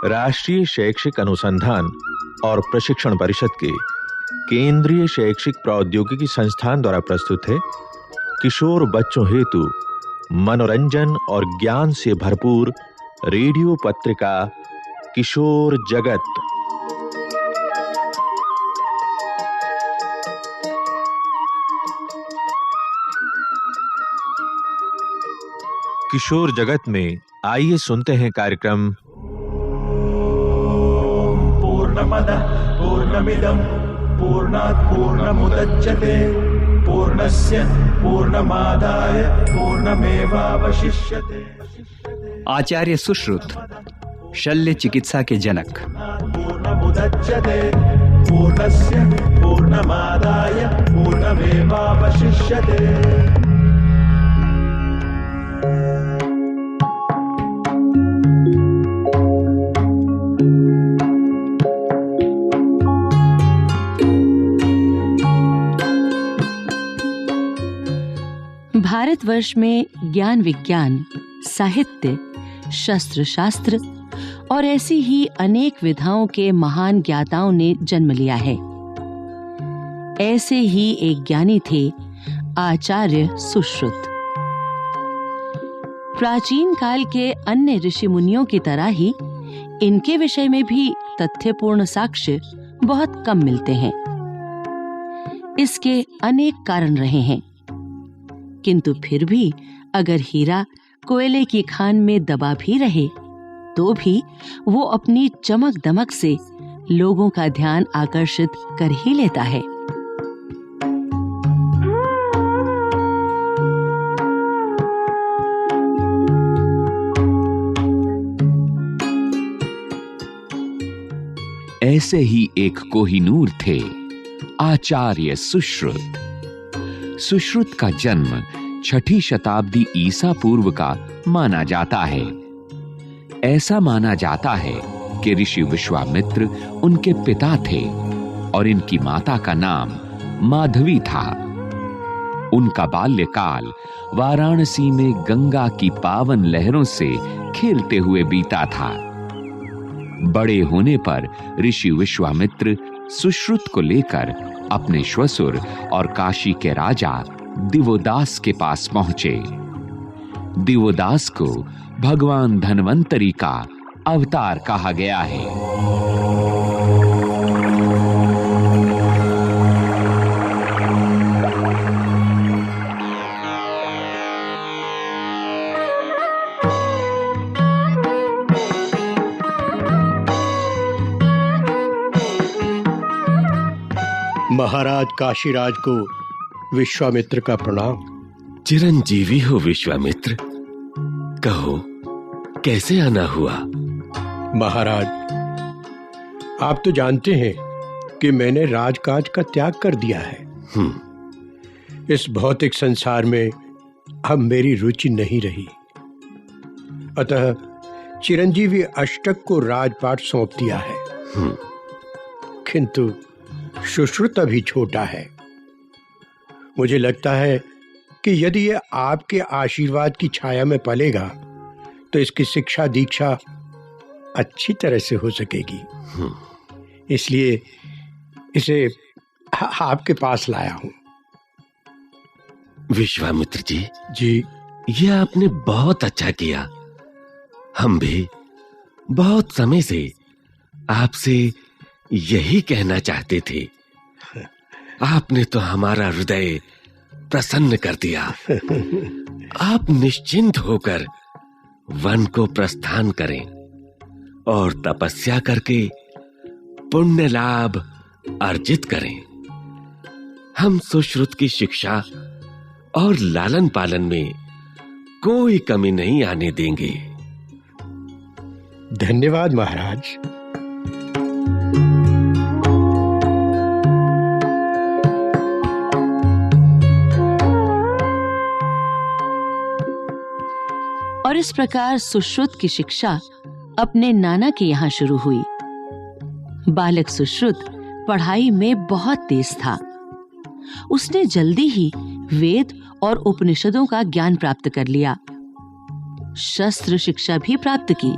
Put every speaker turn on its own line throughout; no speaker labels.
राष्ट्रीय शैक्षिक अनुसंधान और प्रशिक्षण परिषद के केंद्रीय शैक्षिक प्रौद्योगिकी संस्थान द्वारा प्रस्तुत है किशोर बच्चों हेतु मनोरंजन और ज्ञान से भरपूर रेडियो पत्रिका किशोर जगत। किशोर जगत में आइए सुनते हैं कार्यक्रम
पूर्णमदः पूर्णमिदं पूर्णात् पूर्णमुदच्यते पूर्णस्य पूर्णमादाय पूर्णमेवावशिष्यते।
आचार्य सुश्रुत शल्य चिकित्सा के जनक।
पूर्णमुदच्यते पूर्णस्य पूर्णमादाय पूर्णमेवावशिष्यते।
भारतवर्ष में ज्ञान विज्ञान, साहित्य, शस्त्र शास्त्र और ऐसी ही अनेक विधाओं के महान ज्ञाताओं ने जन्म लिया है। ऐसे ही एक ज्ञानी थे आचार्य सुश्रुत। प्राचीन काल के अन्य ऋषि मुनियों की तरह ही इनके विषय में भी तथ्यपूर्ण साक्ष्य बहुत कम मिलते हैं। इसके अनेक कारण रहे हैं, किंतु फिर भी अगर हीरा कोयले की खान में दबा भी रहे तो भी वो अपनी चमक दमक से लोगों का ध्यान आकर्षित कर ही लेता है।
ऐसे ही एक कोहिनूर थे आचार्य सुश्रुत। सुश्रुत का जन्म 6ठी शताब्दी ईसा पूर्व का माना जाता है। ऐसा माना जाता है कि ऋषि विश्वामित्र उनके पिता थे और इनकी माता का नाम माधवी था। उनका बाल्यकाल वाराणसी में गंगा की पावन लहरों से खेलते हुए बीता था। बड़े होने पर ऋषि विश्वामित्र सुश्रुत को लेकर अपने श्वशुर और काशी के राजा दिवोदास के पास पहुंचे। दिवोदास को भगवान धन्वंतरी का अवतार कहा गया है।
महाराज काशीराज को विश्वामित्र का प्रणाम।
चिरंजीवी हो विश्वामित्र, कहो कैसे आना हुआ?
महाराज, आप तो जानते हैं कि मैंने राजकाज का त्याग कर दिया है। इस भौतिक संसार में अब मेरी रुचि नहीं रही, अतः चिरंजीवी अष्टक को राजपाट सौंप दिया है। किंतु सुश्रुत अभी छोटा है। मुझे लगता है कि यदि यह आपके आशीर्वाद की छाया में पलेगा तो इसकी शिक्षा दीक्षा अच्छी तरह से हो सकेगी। इसलिए इसे आपके पास लाया हूं।
विश्वामित्र जी,
यह
आपने बहुत अच्छा किया। हम भी बहुत समय से आपसे यही कहना चाहते थे। आपने तो हमारा हृदय प्रसन्न कर दिया। आप निश्चिंत होकर वन को प्रस्थान करें और तपस्या करके पुण्य लाभ अर्जित करें। हम सुश्रुत की शिक्षा और लालन पालन में कोई कमी नहीं आने देंगे।
धन्यवाद महाराज।
और इस प्रकार सुश्रुत की शिक्षा अपने नाना के यहाँ शुरू हुई। बालक सुश्रुत पढ़ाई में बहुत तेज था। उसने जल्दी ही वेद और उपनिषदों का ज्ञान प्राप्त कर लिया। शस्त्र शिक्षा भी प्राप्त की।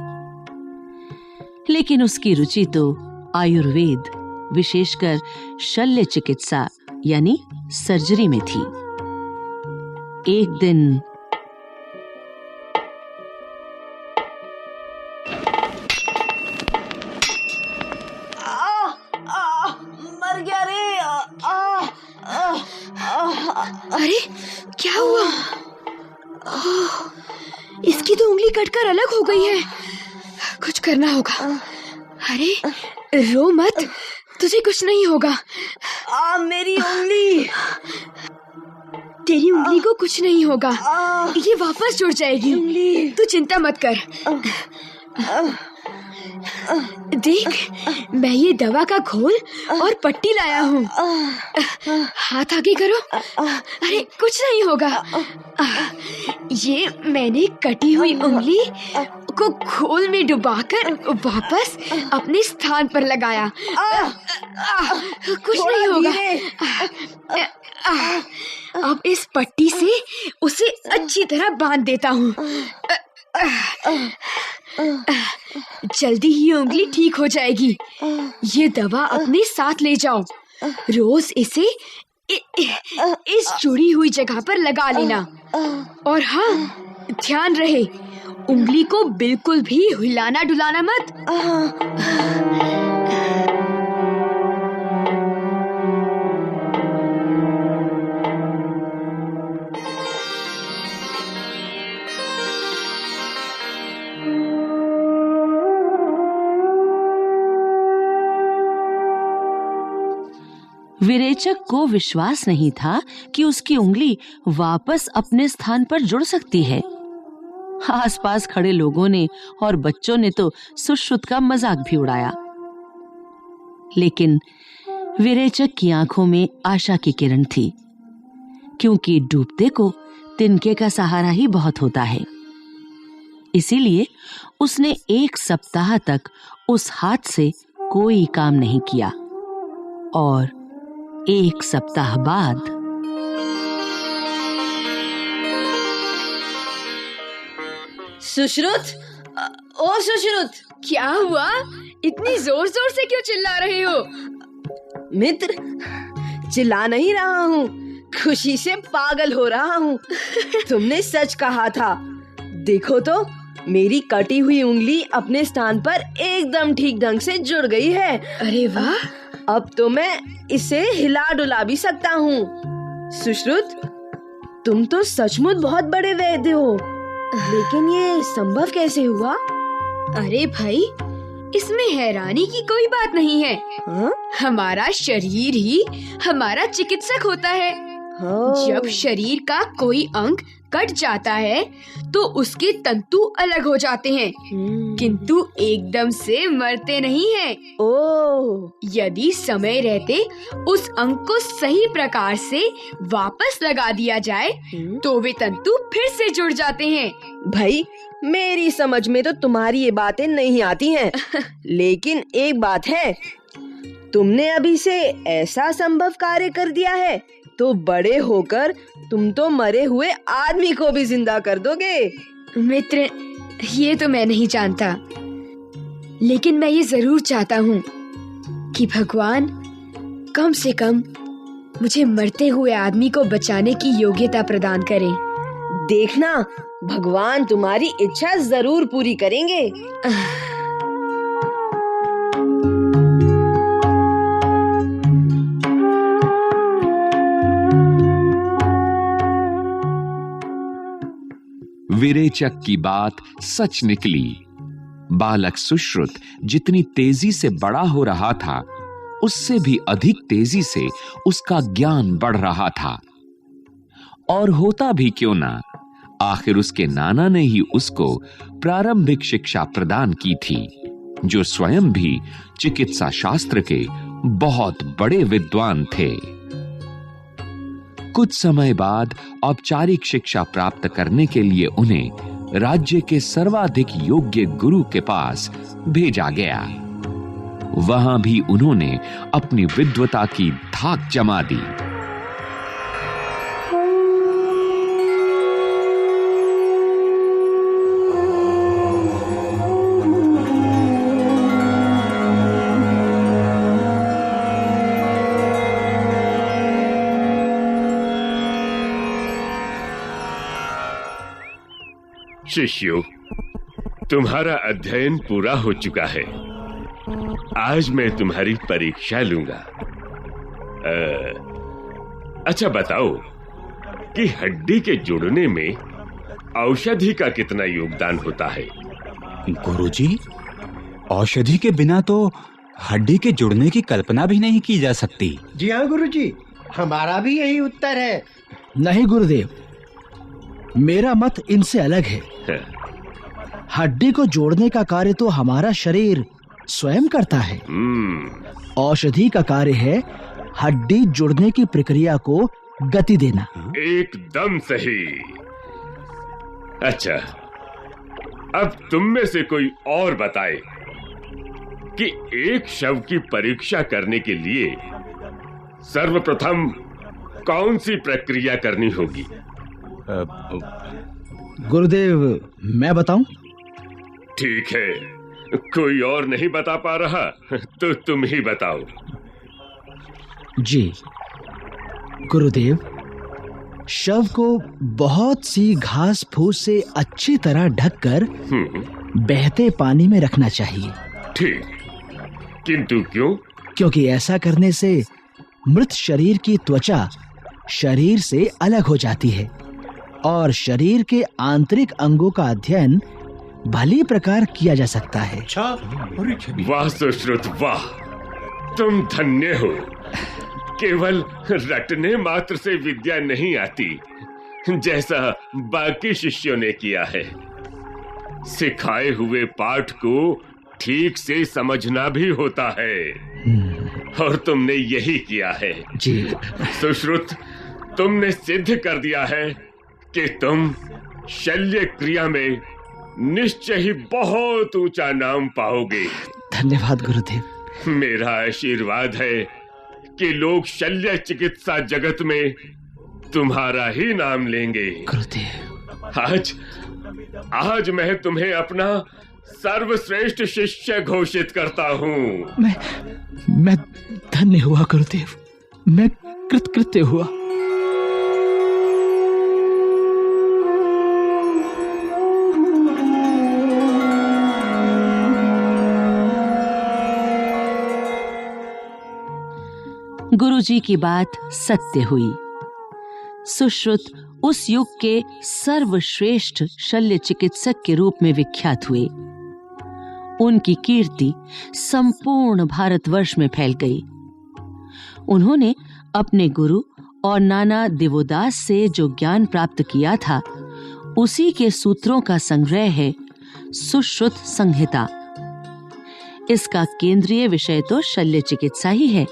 लेकिन उसकी रुचि तो आयुर्वेद, विशेषकर शल्य चिकित्सा यानी सर्जरी में थी। एक दिन
मर गया रे। अरे क्या हुआ? इसकी तो उंगली कटकर अलग हो गई है। कुछ करना होगा। अरे रो मत, तुझे कुछ नहीं होगा। मेरी उंगली। तेरी उंगली को कुछ नहीं होगा, ये वापस जुड़ जाएगी। तू चिंता मत कर। देख, मैं ये दवा का घोल और पट्टी लाया हूँ। हाथ आगे करो। अरे कुछ नहीं होगा। ये मैंने कटी हुई उंगली को घोल में डुबाकर वापस अपने स्थान पर लगाया। कुछ नहीं होगा। अब इस पट्टी से उसे अच्छी तरह बांध देता हूँ। जल्दी ही उंगली ठीक हो जाएगी। ये दवा अपने साथ ले जाओ। रोज इसे इस जुड़ी हुई जगह पर लगा लेना। और हाँ, ध्यान रहे, उंगली को बिल्कुल भी हिलाना डुलाना मत।
विरेचक को विश्वास नहीं था कि उसकी उंगली वापस अपने स्थान पर जुड़ सकती है। आसपास खड़े लोगों ने और बच्चों ने तो सुश्रुत का मजाक भी उड़ाया, लेकिन विरेचक की आंखों में आशा की किरण थी, क्योंकि डूबते को तिनके का सहारा ही बहुत होता है। इसीलिए उसने 1 सप्ताह तक उस हाथ से कोई काम नहीं किया और 1 सप्ताह बाद
सुश्रुत, ओ सुश्रुत, क्या हुआ? इतनी जोर जोर से क्यों चिल्ला रहे हो?
मित्र, चिल्ला नहीं रहा हूँ, खुशी से पागल हो रहा हूँ। तुमने सच कहा था। देखो तो, मेरी कटी हुई उंगली अपने स्थान पर एकदम ठीक ढंग से जुड़ गई है।
अरे वाह!
अब तो मैं इसे हिला डुला भी सकता हूँ। सुश्रुत, तुम तो सचमुच बहुत बड़े वैद्य हो, लेकिन ये संभव कैसे हुआ?
अरे भाई, इसमें हैरानी की कोई बात नहीं है। हमारा शरीर ही हमारा चिकित्सक होता है। जब शरीर का कोई अंग कट जाता है तो उसके तंतु अलग हो जाते हैं, किंतु एकदम से मरते नहीं हैं। यदि समय रहते उस अंग को सही प्रकार से वापस लगा दिया जाए तो वे तंतु फिर से जुड़ जाते हैं।
भाई, मेरी समझ में तो तुम्हारी ये बातें नहीं आती हैं। लेकिन एक बात है, तुमने अभी से ऐसा संभव कार्य कर दिया है तो बड़े होकर तुम तो मरे हुए आदमी को भी जिंदा कर दोगे।
मित्र, ये तो मैं नहीं जानता, लेकिन मैं ये जरूर चाहता हूँ कि भगवान कम से कम मुझे मरते हुए आदमी को बचाने की योग्यता प्रदान करें।
देखना, भगवान तुम्हारी इच्छा जरूर पूरी करेंगे।
विरेचक की बात सच निकली। बालक सुश्रुत जितनी तेजी से बड़ा हो रहा था, उससे भी अधिक तेजी से उसका ज्ञान बढ़ रहा था। और होता भी क्यों ना, आखिर उसके नाना ने ही उसको प्रारंभिक शिक्षा प्रदान की थी, जो स्वयं भी चिकित्सा शास्त्र के बहुत बड़े विद्वान थे। कुछ समय बाद औपचारिक शिक्षा प्राप्त करने के लिए उन्हें राज्य के सर्वाधिक योग्य गुरु के पास भेजा गया। वहां भी उन्होंने अपनी विद्वता की धाक जमा दी।
शिष्यों, तुम्हारा अध्ययन पूरा हो चुका है। आज मैं तुम्हारी परीक्षा लूंगा। अच्छा बताओ कि हड्डी के जुड़ने में औषधि का कितना योगदान होता है?
गुरुजी, औषधि के बिना तो हड्डी के जुड़ने की कल्पना भी नहीं की जा सकती।
जी हाँ गुरुजी, हमारा भी यही उत्तर है।
नहीं गुरुदेव, मेरा मत इनसे अलग है। हड्डी को जोड़ने का कार्य तो हमारा शरीर स्वयं करता है। औषधि का कार्य है हड्डी जुड़ने की प्रक्रिया को गति देना।
एकदम सही। अच्छा, अब तुम में से कोई और बताए कि एक शव की परीक्षा करने के लिए सर्वप्रथम कौन सी प्रक्रिया करनी होगी?
गुरुदेव, मैं बताऊं?
ठीक है, कोई और नहीं बता पा रहा तो तुम ही बताओ।
जी गुरुदेव, शव को बहुत सी घास फूस से अच्छी तरह ढककर बहते पानी में रखना चाहिए।
ठीक, किंतु क्यों?
क्योंकि ऐसा करने से मृत शरीर की त्वचा शरीर से अलग हो जाती है और शरीर के आंतरिक अंगों का अध्ययन भली प्रकार किया जा सकता है।
वाह सुश्रुत वाह, तुम धन्य हो। केवल रटने मात्र से विद्या नहीं आती, जैसा बाकी शिष्यों ने किया है। सिखाए हुए पाठ को ठीक से समझना भी होता है, और तुमने यही किया है।
जी
सुश्रुत, तुमने सिद्ध कर दिया है कि तुम शल्य क्रिया में निश्चय ही बहुत ऊंचा नाम पाओगे।
धन्यवाद गुरुदेव।
मेरा आशीर्वाद है कि लोग शल्य चिकित्सा जगत में तुम्हारा ही नाम लेंगे।
गुरुदेव,
आज मैं तुम्हें अपना सर्वश्रेष्ठ शिष्य घोषित करता हूँ।
मैं धन्य हुआ गुरुदेव, मैं कृतकृत्य हुआ।
गुरुजी की बात सत्य हुई। सुश्रुत उस युग के सर्वश्रेष्ठ शल्य चिकित्सक के रूप में विख्यात हुए। उनकी कीर्ति संपूर्ण भारतवर्ष में फैल गई। उन्होंने अपने गुरु और नाना दिवोदास से जो ज्ञान प्राप्त किया था, उसी के सूत्रों का संग्रह है सुश्रुत संहिता। इसका केंद्रीय विषय तो शल्य चिकित्सा ही है,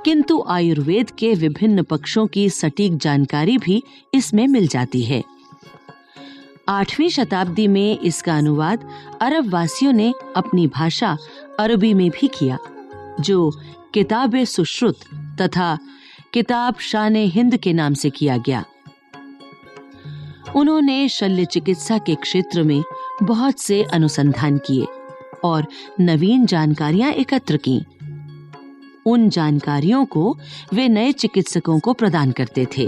किंतु आयुर्वेद के विभिन्न पक्षों की सटीक जानकारी भी इसमें मिल जाती है। 8वीं शताब्दी में इसका अनुवाद अरब वासियों ने अपनी भाषा अरबी में भी किया, जो किताब सुश्रुत तथा किताब शान हिंद के नाम से किया गया। उन्होंने शल्य चिकित्सा के क्षेत्र में बहुत से अनुसंधान किए और नवीन जानकारियां एकत्र की। उन जानकारियों को वे नए चिकित्सकों को प्रदान करते थे।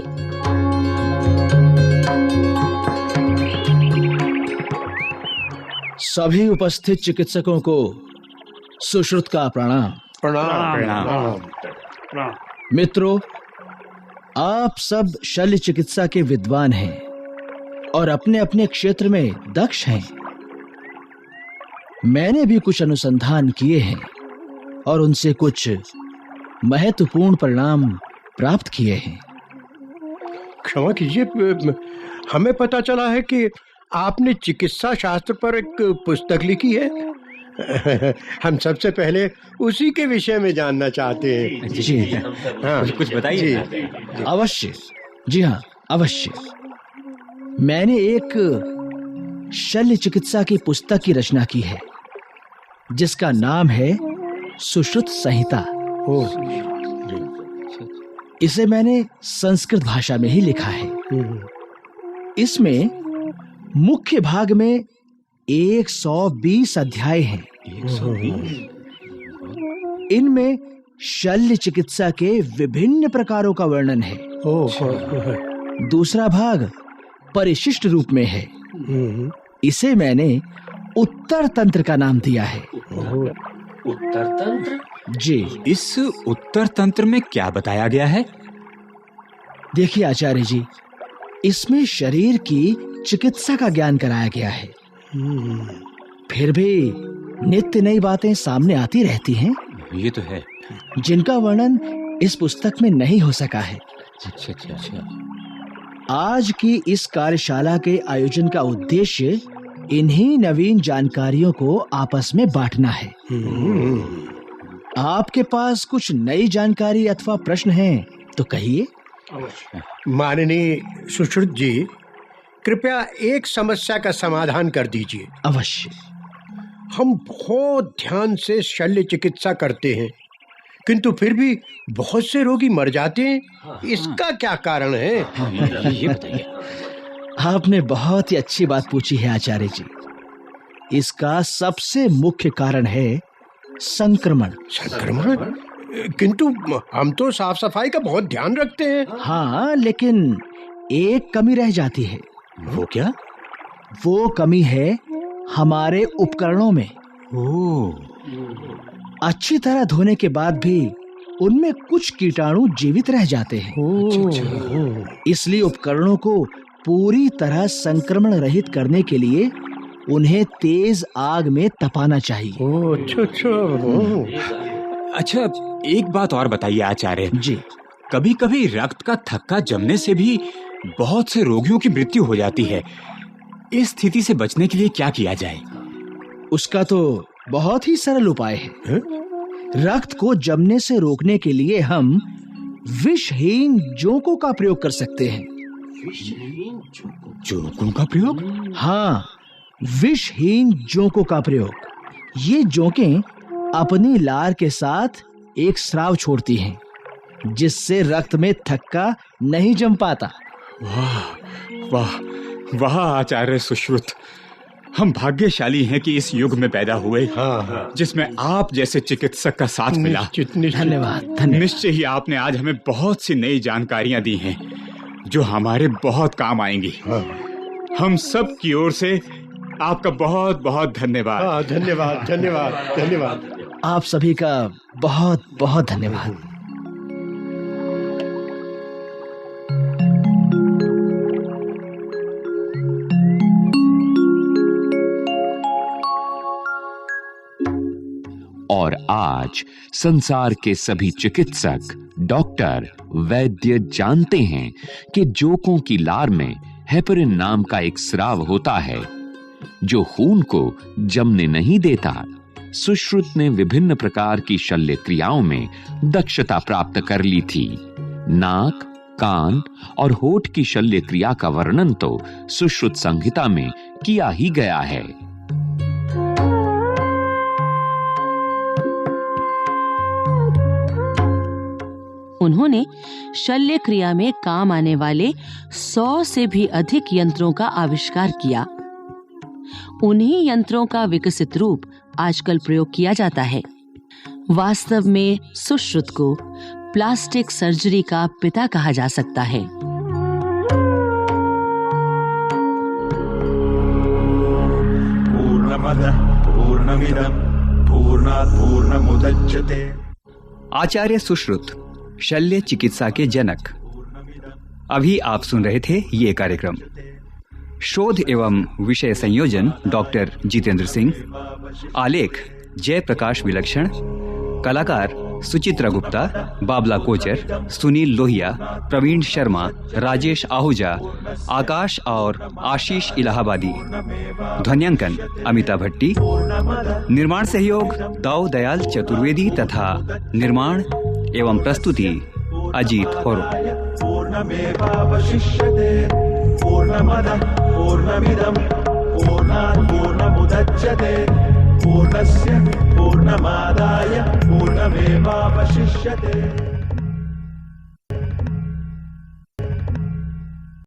सभी उपस्थित चिकित्सकों को सुश्रुत का प्रणाम। मित्रों, आप सब शल्य चिकित्सा के विद्वान हैं और अपने अपने क्षेत्र में दक्ष हैं। मैंने भी कुछ अनुसंधान किए हैं और उनसे कुछ महत्वपूर्ण परिणाम प्राप्त किए हैं।
क्षमा कीजिए, हमें पता चला है कि आपने चिकित्सा शास्त्र पर एक पुस्तक लिखी है। हम सबसे पहले उसी के विषय में जानना चाहते हैं।
जी
हाँ,
कुछ बताइए।
अवश्य, जी हाँ अवश्य। मैंने एक शल्य चिकित्सा की पुस्तक की रचना की है, जिसका नाम है सुश्रुत संहिता। इसे मैंने संस्कृत भाषा में ही लिखा है। इसमें मुख्य भाग में 120 अध्याय हैं। इनमें शल्य चिकित्सा के विभिन्न प्रकारों का वर्णन है। दूसरा भाग परिशिष्ट रूप में है इसे मैंने उत्तर तंत्र का नाम दिया है।
उत्तर तंत्र?
जी।
इस उत्तर तंत्र में क्या बताया गया है?
देखिए आचार्य जी, इसमें शरीर की चिकित्सा का ज्ञान कराया गया है। फिर भी नित्य नई बातें सामने आती रहती हैं।
ये तो है,
जिनका वर्णन इस पुस्तक में नहीं हो सका है।
अच्छा।
आज की इस कार्यशाला के आयोजन का उद्देश्य इन्हीं नवीन जानकारियों को आपस में बांटना है। आपके पास कुछ नई जानकारी अथवा प्रश्न हैं तो कहिए।
माननीय सुश्रुत जी, कृपया एक समस्या का समाधान कर दीजिए।
अवश्य।
हम बहुत ध्यान से शल्य चिकित्सा करते हैं, किंतु फिर भी बहुत से रोगी मर जाते हैं। इसका क्या कारण है?
ये बताइए।
आपने बहुत ही अच्छी बात पूछी है आचार्य जी। इसका सबसे मुख्य कारण है संक्रमण।
संक्रमण? किंतु हम तो साफ सफाई का बहुत ध्यान रखते हैं।
हाँ, लेकिन एक कमी रह जाती है।
वो क्या?
वो कमी है हमारे उपकरणों में। अच्छी तरह धोने के बाद भी उनमें कुछ कीटाणु जीवित रह जाते हैं। इसलिए उपकरणों को पूरी तरह संक्रमण रहित करने के लिए उन्हें तेज आग में तपाना चाहिए।
अच्छा, एक बात और बताइए आचार्य
जी।
कभी कभी रक्त का थक्का जमने से भी बहुत से रोगियों की मृत्यु हो जाती है। इस स्थिति से बचने के लिए क्या किया जाए?
उसका तो बहुत ही सरल उपाय है। रक्त को जमने से रोकने के लिए हम विषहीन जोंकों का प्रयोग कर सकते हैं।
जोंकों का प्रयोग?
हाँ, विषहीन जोंकों का प्रयोग। ये जोंकें अपनी लार के साथ एक स्राव छोड़ती हैं, जिससे रक्त में थक्का नहीं जम पाता।
वाह वाह वाह आचार्य सुश्रुत, हम भाग्यशाली हैं कि इस युग में पैदा हुए, जिसमें आप जैसे चिकित्सक का साथ मिला।
धन्यवाद।
निश्चय ही आपने आज हमें बहुत सी नई जानकारियां दी हैं जो हमारे बहुत काम आएंगी। हम सब की ओर से आपका बहुत बहुत धन्यवाद।
धन्यवाद धन्यवाद धन्यवाद।
आप सभी का बहुत बहुत धन्यवाद।
और आज संसार के सभी चिकित्सक, डॉक्टर, वैद्य जानते हैं कि जोंकों की लार में हेपरिन नाम का एक स्राव होता है जो खून को जमने नहीं देता। सुश्रुत ने विभिन्न प्रकार की शल्य क्रियाओं में दक्षता प्राप्त कर ली थी। नाक, कान और होठ की शल्य क्रिया का वर्णन तो सुश्रुत संहिता में किया ही गया है।
उन्होंने शल्य क्रिया में काम आने वाले 100 से भी अधिक यंत्रों का आविष्कार किया। उन्हीं यंत्रों का विकसित रूप आजकल प्रयोग किया जाता है। वास्तव में सुश्रुत को प्लास्टिक सर्जरी का पिता कहा जा सकता है।
पूर्णमदः पूर्णमिदं पूर्णात् पूर्णमुदच्यते।
आचार्य सुश्रुत, शल्य चिकित्सा के जनक। अभी आप सुन रहे थे ये कार्यक्रम। शोध एवं विषय संयोजन डॉक्टर जितेंद्र सिंह, आलेख जय प्रकाश विलक्षण, कलाकार सुचित्रा गुप्ता, बाबला कोचर, सुनील लोहिया, प्रवीण शर्मा, राजेश आहूजा, आकाश और आशीष इलाहाबादी। ध्वन्यांकन अमिता भट्टी। निर्माण सहयोग दाऊ दयाल चतुर्वेदी तथा निर्माण एवं प्रस्तुति अजीत होरो।
पूर्णमेवावशिष्यते। पूर्णमदः पूर्णमिदं पूर्णात् पूर्णमुदच्यते। पूर्णस्य पूर्णमादाय पूर्णमेवावशिष्यते।